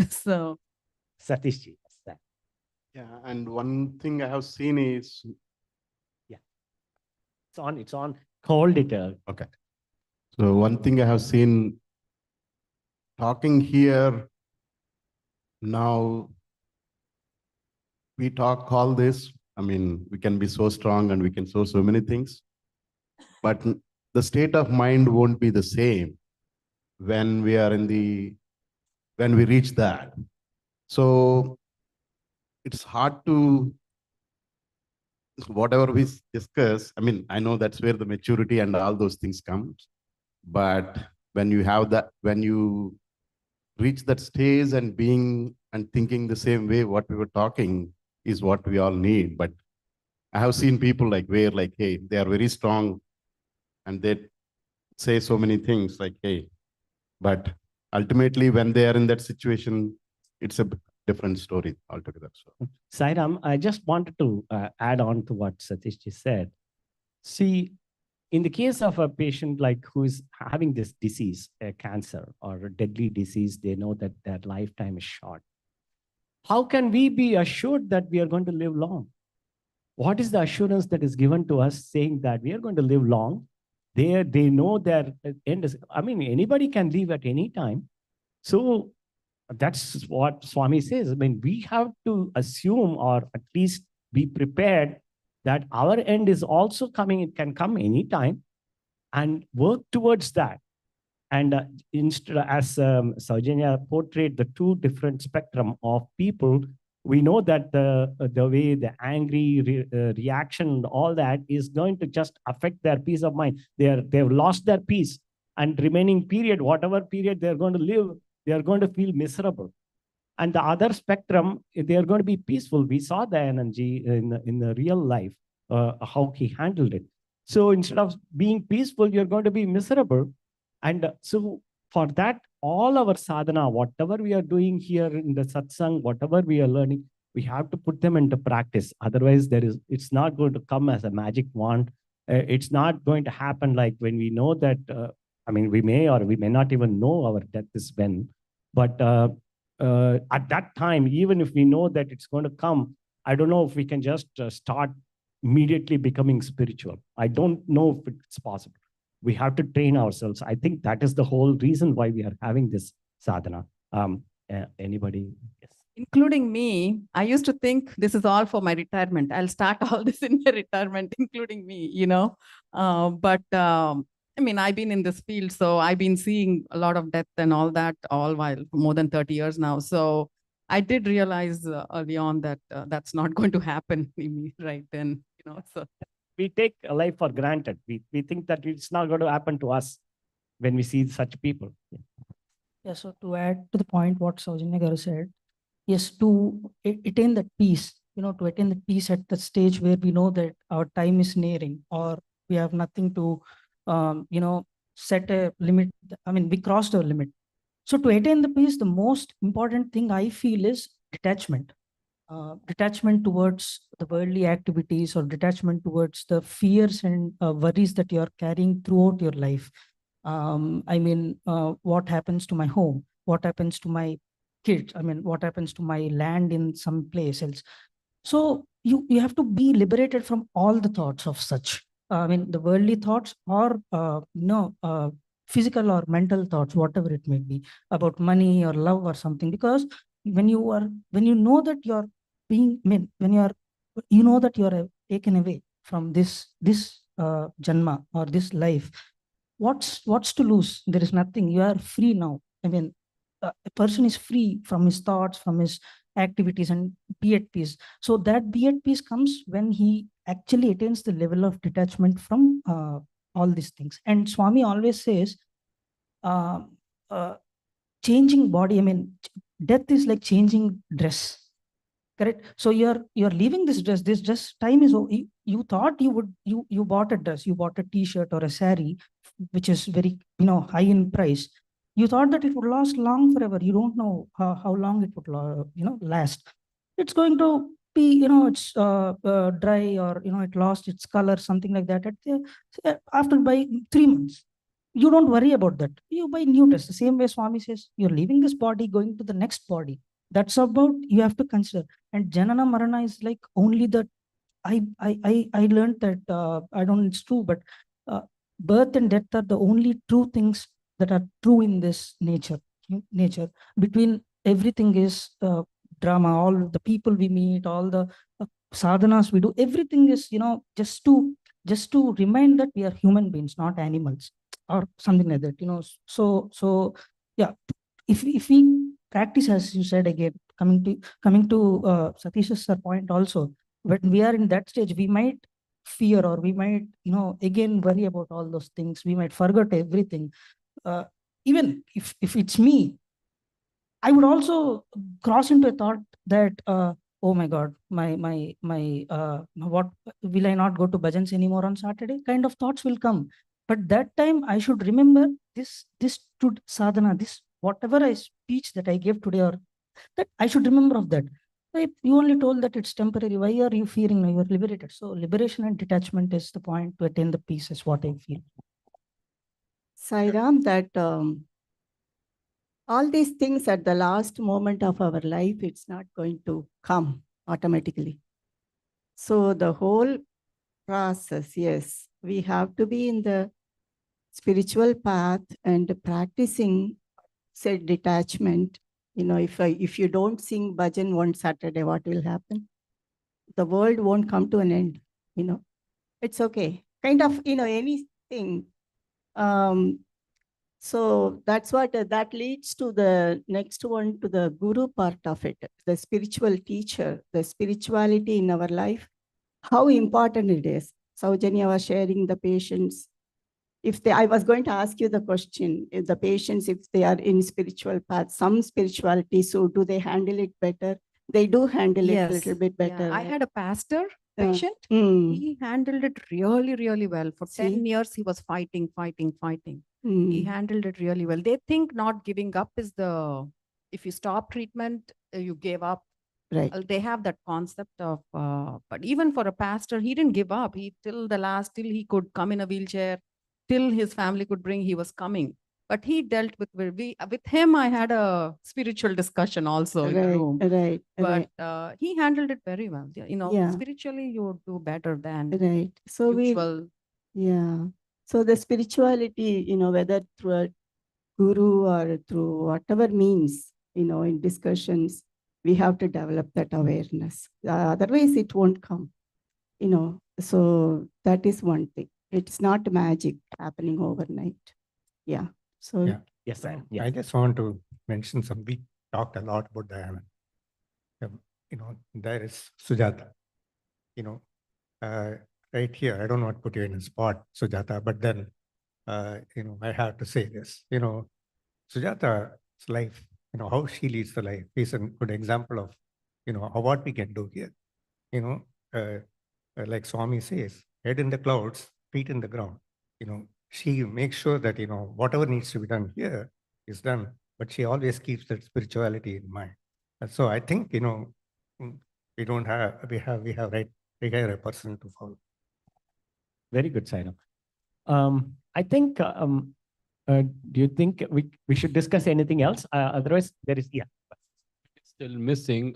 So Satishji. Yeah, and one thing I have seen is, It's on. Hold it. okay. So one thing I have seen talking here now, we talk all this. I mean, we can be so strong and we can so many things, but the state of mind won't be the same when we are when we reach that. So it's hard to, whatever we discuss, I mean, I know that's where the maturity and all those things come. But when you have that, when you reach that stage and being and thinking the same way, what we were talking is what we all need. But I have seen people hey, they are very strong and they say so many things like, hey, but ultimately when they are in that situation, it's a different story altogether. So, Sairam, I just wanted to add on to what Satishji said. See, in the case of a patient who is having this disease, a cancer or a deadly disease, they know that their lifetime is short. How can we be assured that we are going to live long? What is the assurance that is given to us saying that we are going to live long? They know their end is, I mean, anybody can leave at any time. So that's what Swami says. I mean, we have to assume or at least be prepared that our end is also coming. It can come anytime and work towards that. And instead, as Saujanya portrayed the two different spectrum of people, We know that the way the angry reaction, all that is going to just affect their peace of mind. They've lost their peace, and remaining period, whatever period they're going to live, they are going to feel miserable. And the other spectrum, they are going to be peaceful. We saw the energy in the real life, how he handled it. So instead of being peaceful, you're going to be miserable. And so for that, all our sadhana, whatever we are doing here in the satsang, whatever we are learning, we have to put them into practice. Otherwise, it's not going to come as a magic wand. It's not going to happen like when we know that, we may or we may not even know our death is when. But at that time, even if we know that it's going to come, I don't know if we can just start immediately becoming spiritual. I don't know if it's possible. We have to train ourselves. I think that is the whole reason why we are having this sadhana. Anybody? Yes. Including me, I used to think this is all for my retirement. I'll start all this in my retirement, including me, I've been in this field, so I've been seeing a lot of death and all that all while for more than 30 years now. So I did realize early on that that's not going to happen right then, so. We take life for granted. We think that it's not going to happen to us when we see such people. Yeah, so to add to the point what Saujanya Garu said, yes, to attain that peace, to attain the peace at the stage where we know that our time is nearing or we have nothing to, set a limit. We crossed our limit. So to attain the peace, the most important thing I feel is detachment. Detachment towards the worldly activities or detachment towards the fears and worries that you are carrying throughout your life. What happens to my home? What happens to my kids? What happens to my land in some place else? So you have to be liberated from all the thoughts of such. The worldly thoughts or physical or mental thoughts, whatever it may be, about money or love or something. Because when you know that you're being, when you know that you're taken away from this janma or this life, what's to lose? There is nothing. You are free now. A person is free from his thoughts, from his activities, and be at peace. So that be at peace comes when he actually attains the level of detachment from all these things. And Swami always says, changing body, death is like changing dress. Correct. So you're leaving this dress time is, you thought you bought a dress, you bought a t-shirt or a sari, which is very, high in price. You thought that it would last long forever. You don't know how long it would, last. It's going to be, it's dry, or, it lost its color, something like that. After by 3 months, you don't worry about that. You buy new dress. The same way Swami says, you're leaving this body, going to the next body. That's about, you have to consider. And Janana Marana is like only the, I learned that, I don't know it's true, but birth and death are the only true things that are true in this nature. Between everything is drama, all the people we meet, all the sadhanas we do, everything is, just to remind that we are human beings, not animals or something like that, so yeah, if we practice, as you said, again, coming to Satish's point also, when we are in that stage, we might fear, or we might, again worry about all those things. We might forget everything. Even if it's me, I would also cross into a thought that, oh my God, what will I not go to bhajans anymore on Saturday? Kind of thoughts will come. But that time I should remember this sadhana, this whatever speech that I gave today, or that I should remember of that. You only told that it's temporary. Why are you fearing now? You are liberated. So liberation and detachment is the point to attain the peace, is what I feel. Sairam, that all these things at the last moment of our life, it's not going to come automatically. So the whole process, yes, we have to be in the spiritual path and practicing said detachment. If you don't sing bhajan one Saturday, what will happen? The world won't come to an end. It's okay. Kind of, anything. So that's what that leads to the next one, to the guru part of it, the spiritual teacher, the spirituality in our life, how important it is. Saujanya was sharing the patients. If they, I was going to ask you the question, if the patients, if they are in spiritual path, some spirituality, so do they handle it better? They do handle it a little bit Yeah, better. I had a pastor Uh, patient. mm, He handled it really, really well. For 10 See? years, he was fighting. He mm, handled it really well. They think not giving up is the, if you stop treatment, you gave up. right. They have that concept of, but even for a pastor, he didn't give up. He, till the last, till he could come in a wheelchair, till his family could bring, he was coming. But he dealt with, with him, I had a spiritual discussion also in the Right, room. right, But right. he handled it very well. You know, Yeah. spiritually, you do better than Right. So usual. yeah. So the spirituality, whether through a guru or through whatever means, in discussions, we have to develop that awareness. Otherwise, it won't come, So that is one thing. It's not magic happening overnight. Yeah. So Yeah. Yes, sir. So Yeah. I just want to mention some. We talked a lot about there is Sujata. Right here, I don't want to put you in a spot, Sujata, but then, I have to say this. Sujata's life, how she leads the life is a good example of, what we can do here. Like Swami says, head in the clouds, feet in the ground. She makes sure that, whatever needs to be done here is done, but she always keeps that spirituality in mind. And so I think, we don't have, we have right a person to follow. Very good, Sairam. I think, do you think we should discuss anything else? Otherwise, there is, yeah. Still missing.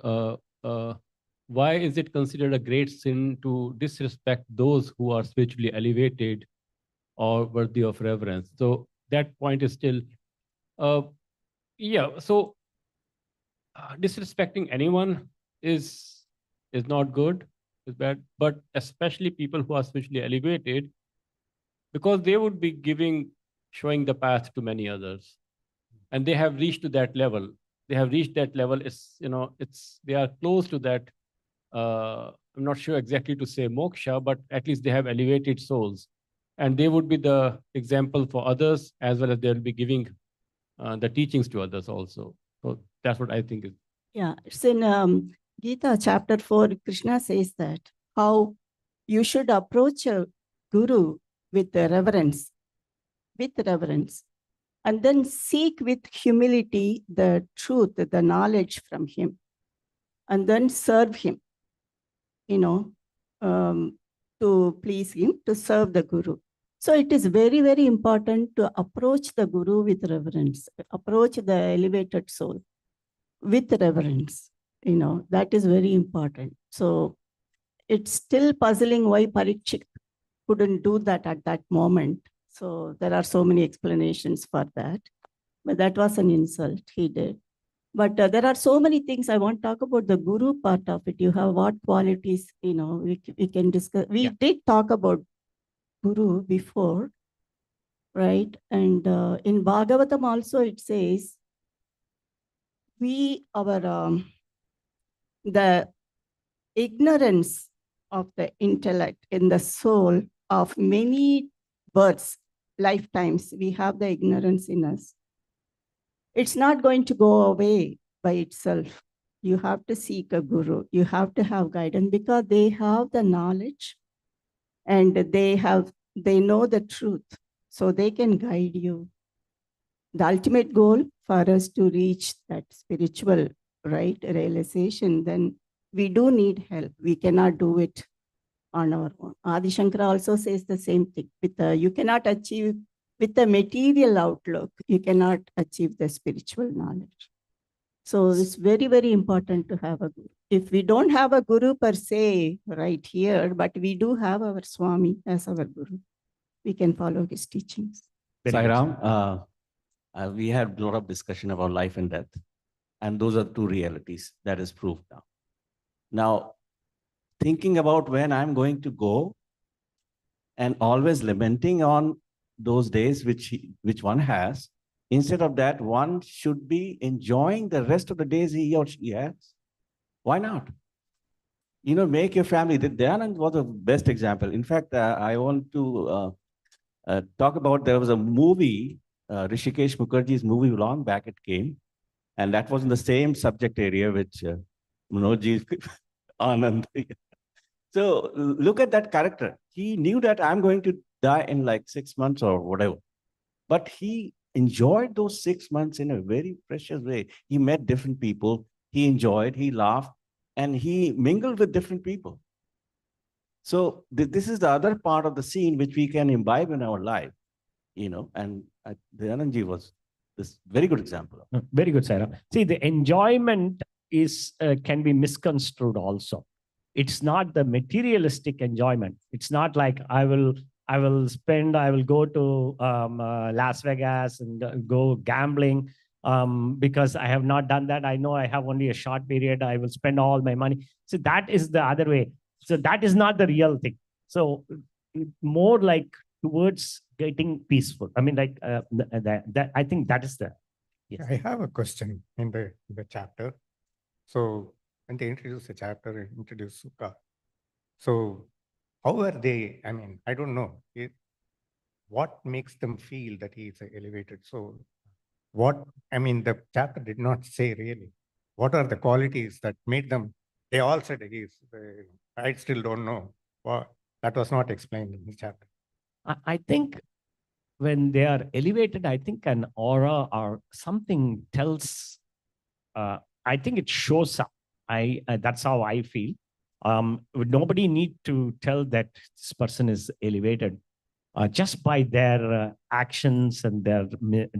Why is it considered a great sin to disrespect those who are spiritually elevated or worthy of reverence? So that point is still, yeah. So disrespecting anyone is not good, is bad, but especially people who are spiritually elevated, because they would be showing the path to many others, and they have reached to that level. They have reached that level. They are close to that. I'm not sure exactly to say moksha, but at least they have elevated souls, and they would be the example for others, as well as they'll be giving the teachings to others also. So that's what I think is. yeah, it's in Gita chapter 4, Krishna says that how you should approach a guru with reverence, and then seek with humility the truth, the knowledge from him, and then serve him, to please him, to serve the guru. So it is very, very important to approach the guru with reverence, approach the elevated soul with reverence. That is very important. So it's still puzzling why Parikshit couldn't do that at that moment. So there are so many explanations for that. But that was an insult he did. But there are so many things I want to talk about the guru part of it. You have what qualities, we can discuss. We did talk about guru before, right? And in Bhagavatam also it says, the ignorance of the intellect in the soul of many births, lifetimes, we have the ignorance in us. It's not going to go away by itself. You have to seek a guru. You have to have guidance because they have the knowledge and they know the truth. So they can guide you. The ultimate goal for us to reach that spiritual, right, realization, then we do need help. We cannot do it on our own. Adi Shankara also says the same thing. You cannot achieve with the material outlook, you cannot achieve the spiritual knowledge. So it's very, very important to have a guru. If we don't have a guru per se right here, but we do have our Swami as our guru, we can follow his teachings. Very good. Sairam, we had a lot of discussion about life and death, and those are two realities that is proved now. Now, thinking about when I'm going to go and always lamenting on those days which one has, Instead of that, one should be enjoying the rest of the days he or she has. Why not? Make your family. Dayanand was the best example. In fact, I want to talk about, there was a movie, Rishikesh Mukherjee's movie, long back it came, and that was in the same subject area which Manojji Anand. So look at that character. He knew that I'm going to die in like 6 months or whatever, but he enjoyed those 6 months in a very precious way. He met different people, he enjoyed, he laughed, and he mingled with different people. So this is the other part of the scene which we can imbibe in our life, and the Anandji was this very good example. Very good, Sarah. See, the enjoyment is can be misconstrued also. It's not the materialistic enjoyment. It's not like I will go to Las Vegas and go gambling because I have not done that. I know I have only a short period. I will spend all my money. So that is the other way. So that is not the real thing. So more like towards getting peaceful. I mean, like that. I think that is the. Yes. I have a question in the chapter. So when they introduce the chapter, they introduce Sukha. So how are they? I mean, I don't know. What makes them feel that he is an elevated soul? The chapter did not say really. What are the qualities that made them? They all said he is. I still don't know. That was not explained in the chapter. I think when they are elevated, I think an aura or something tells. I think it shows up. That's how I feel. Nobody need to tell that this person is elevated. Just by their actions and their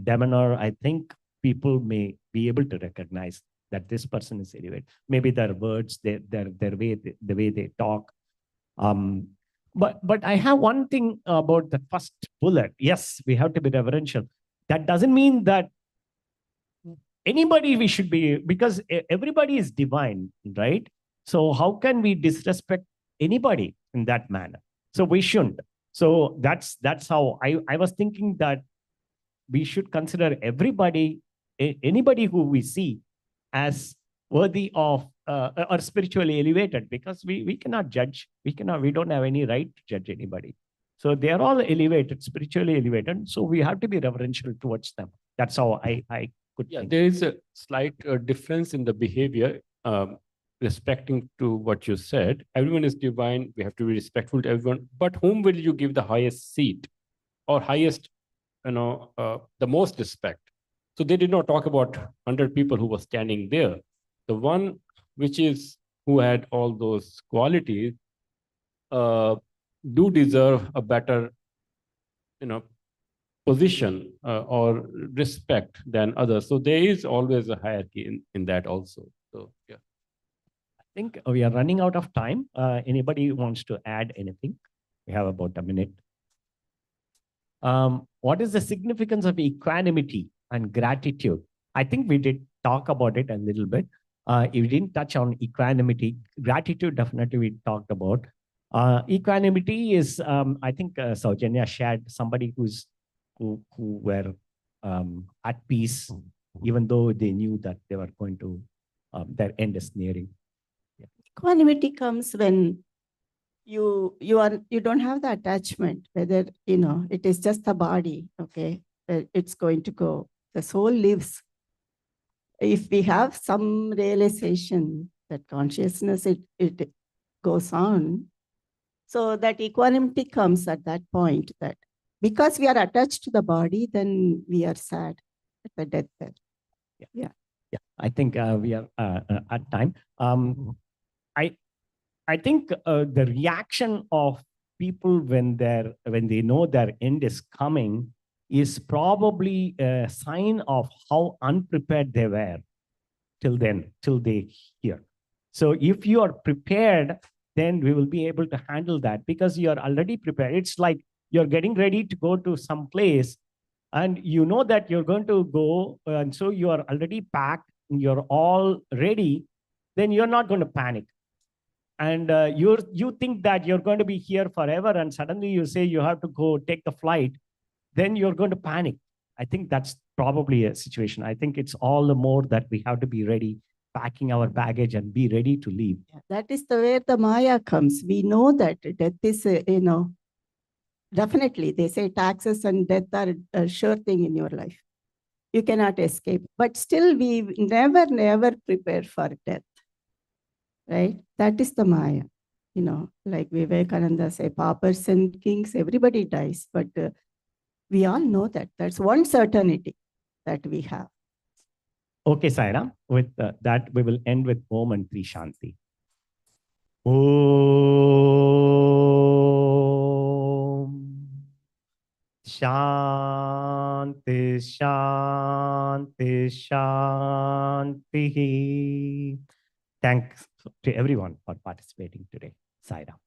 demeanor, I think people may be able to recognize that this person is elevated. Maybe their words, their way, the way they talk. But I have one thing about the first bullet. Yes, we have to be reverential. That doesn't mean that anybody we should be, because everybody is divine, right? So how can we disrespect anybody in that manner? So we shouldn't. So that's how I was thinking, that we should consider everybody, anybody who we see, as worthy of or spiritually elevated, because we cannot judge. We don't have any right to judge anybody. So they are all elevated, spiritually elevated. So we have to be reverential towards them. That's how I could think. There is a slight difference in the behavior. Respecting to what you said, everyone is divine. We have to be respectful to everyone. But whom will you give the highest seat or highest, the most respect? So they did not talk about 100 people who were standing there. The one who had all those qualities do deserve a better, position or respect than others. So there is always a hierarchy in that also. So yeah. I think we are running out of time. Anybody wants to add anything? We have about a minute. What is the significance of equanimity and gratitude? I think we did talk about it a little bit. We didn't touch on equanimity. Gratitude, definitely we talked about. Equanimity is, I think Saujanya shared somebody who were at peace, even though they knew that they were going to, their end is nearing. Equanimity comes when you don't have the attachment, whether it is just the body, okay, it's going to go. The soul lives. If we have some realization that consciousness, it goes on. So that equanimity comes at that point, that because we are attached to the body, then we are sad at the deathbed. Yeah. I think we are at time. I think the reaction of people when they know their end is coming is probably a sign of how unprepared they were till they hear. So if you are prepared, then we will be able to handle that, because you are already prepared. It's like you're getting ready to go to some place and you know that you're going to go, and so you are already packed, you're all ready, then you're not going to panic. And you think that you're going to be here forever, and suddenly you say you have to go take the flight, then you're going to panic. I think that's probably a situation. I think it's all the more that we have to be ready, packing our baggage and be ready to leave. That is the where the Maya comes. We know that death is, definitely they say taxes and death are a sure thing in your life. You cannot escape. But still, we never prepare for death, right? That is the Maya. Like Vivekananda say, paupers and kings, everybody dies. But we all know that. That's one certainty that we have. Okay, Sairam, with that, we will end with Om and Tri Shanti. Om Shanti Shanti Shanti. Thanks to everyone for participating today. Sairam.